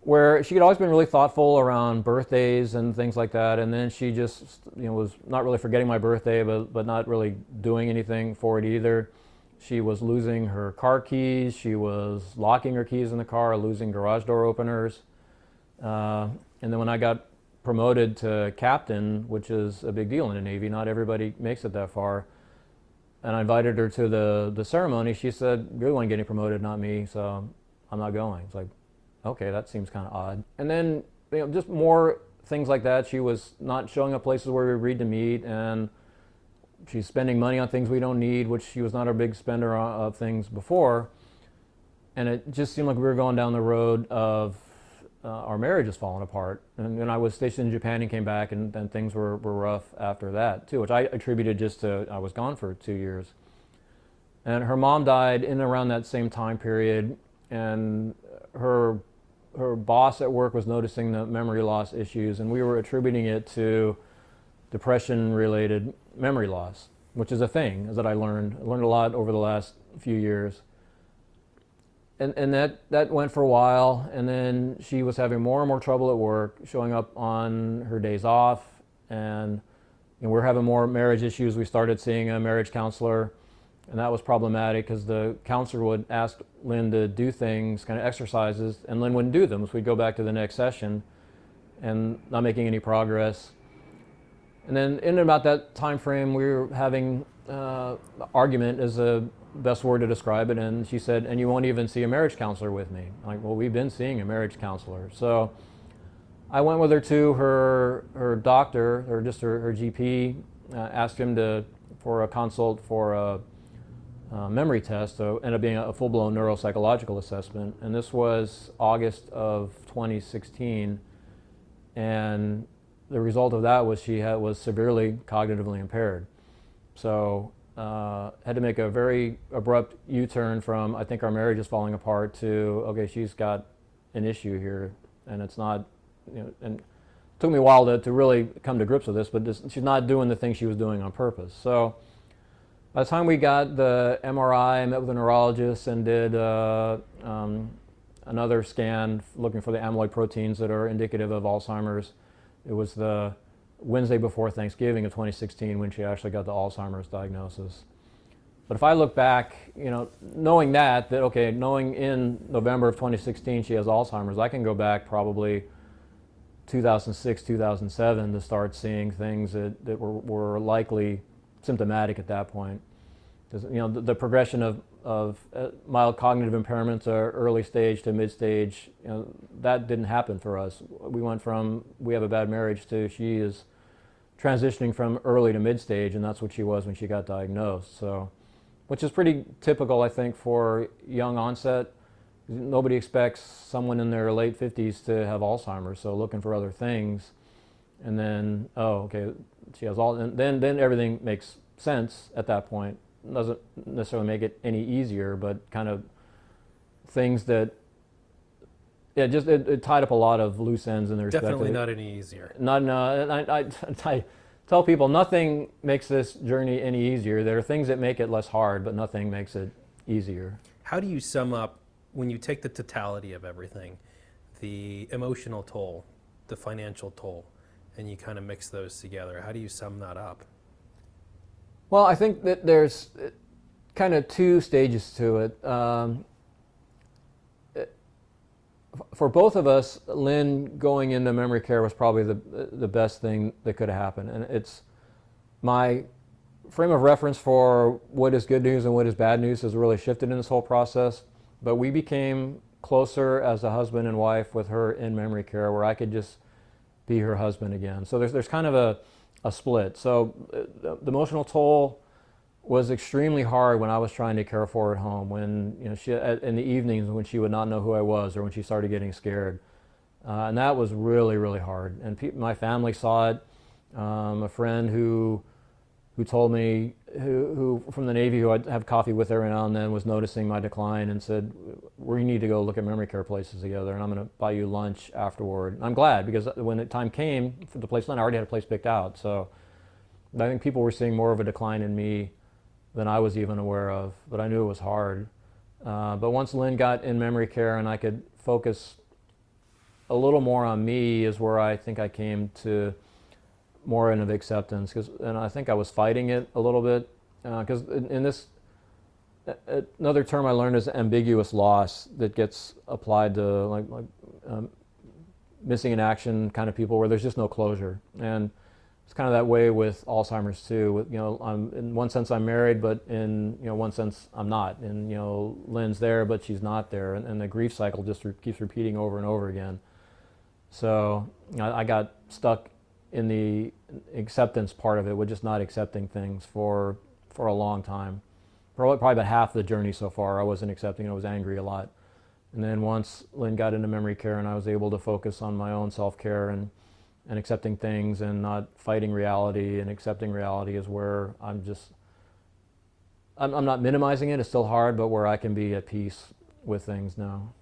where she had always been really thoughtful around birthdays and things like that, and then she just was not really forgetting my birthday, but not really doing anything for it either. She was losing her car keys, she was locking her keys in the car, losing garage door openers. And then when I got promoted to captain, which is a big deal in the Navy, not everybody makes it that far, and I invited her to the ceremony, she said, "You're the one getting promoted, not me, so I'm not going." It's like, okay, that seems kind of odd. And then, just more things like that. She was not showing up places where we agreed to meet, and she's spending money on things we don't need, which she was not a big spender of things before. And it just seemed like we were going down the road of our marriage is falling apart. And then I was stationed in Japan and came back, and then things were rough after that too, which I attributed just to I was gone for 2 years. And her mom died in and around that same time period, and her boss at work was noticing the memory loss issues, and we were attributing it to depression-related memory loss, which is a thing that I learned. I learned a lot over the last few years. And that went for a while, and then she was having more and more trouble at work, showing up on her days off, and we're having more marriage issues. We started seeing a marriage counselor, and that was problematic because the counselor would ask Lynn to do things, kind of exercises, and Lynn wouldn't do them. So we'd go back to the next session and not making any progress. And then in about that time frame, we were having argument is the best word to describe it, and she said, "And you won't even see a marriage counselor with me." I'm like, well, we've been seeing a marriage counselor. So I went with her to her doctor, or just her GP, asked him for a consult for a memory test, so it ended up being a full-blown neuropsychological assessment. And this was August of 2016, and the result of that was she was severely cognitively impaired. So had to make a very abrupt U-turn from, I think our marriage is falling apart, to, okay, she's got an issue here, and it's not, and it took me a while to really come to grips with this, but she's not doing the things she was doing on purpose. So by the time we got the MRI, I met with a neurologist and did another scan looking for the amyloid proteins that are indicative of Alzheimer's. It was the Wednesday before Thanksgiving of 2016 when she actually got the Alzheimer's diagnosis. But if I look back, knowing that okay, knowing in November of 2016 she has Alzheimer's, I can go back probably 2006, 2007 to start seeing things that were likely symptomatic at that point. The progression of mild cognitive impairments or early stage to mid stage, that didn't happen for us. We went from we have a bad marriage to she is transitioning from early to mid stage, and that's what she was when she got diagnosed. So, which is pretty typical, I think, for young onset. Nobody expects someone in their late 50s to have Alzheimer's, so looking for other things, and then, oh, okay, she has all, and then everything makes sense at that point. It doesn't necessarily make it any easier, but kind of things that, yeah, just it tied up a lot of loose ends in their respect. Definitely not any easier. No, and I tell people nothing makes this journey any easier. There are things that make it less hard, but nothing makes it easier. How do you sum up, when you take the totality of everything, the emotional toll, the financial toll, and you kind of mix those together, how do you sum that up? Well, I think that there's kind of two stages to it. For both of us, Lynn going into memory care was probably the best thing that could have happened. And it's my frame of reference for what is good news and what is bad news has really shifted in this whole process. But we became closer as a husband and wife with her in memory care, where I could just be her husband again. So there's kind of a split. So the emotional toll was extremely hard when I was trying to care for her at home, when she in the evenings when she would not know who I was, or when she started getting scared, and that was really, really hard. And my family saw it. A friend who told me, who from the Navy, who I'd have coffee with every now and then, was noticing my decline and said, "We need to go look at memory care places together, and I'm going to buy you lunch afterward." And I'm glad, because when the time came for the place, I already had a place picked out. So I think people were seeing more of a decline in me than I was even aware of, but I knew it was hard. But once Lynn got in memory care and I could focus a little more on me is where I think I came to more into acceptance, and I think I was fighting it a little bit, because in this, another term I learned is ambiguous loss that gets applied to um, missing in action kind of people where there's just no closure. And it's kind of that way with Alzheimer's too. I'm, in one sense I'm married, but in one sense I'm not. And Lynn's there, but she's not there, and the grief cycle just keeps repeating over and over again. So I got stuck in the acceptance part of it, with just not accepting things for a long time. Probably about half the journey so far, I wasn't accepting. I was angry a lot. And then once Lynn got into memory care and I was able to focus on my own self-care and accepting things and not fighting reality and accepting reality, is where I'm not minimizing it. It's still hard, but where I can be at peace with things now.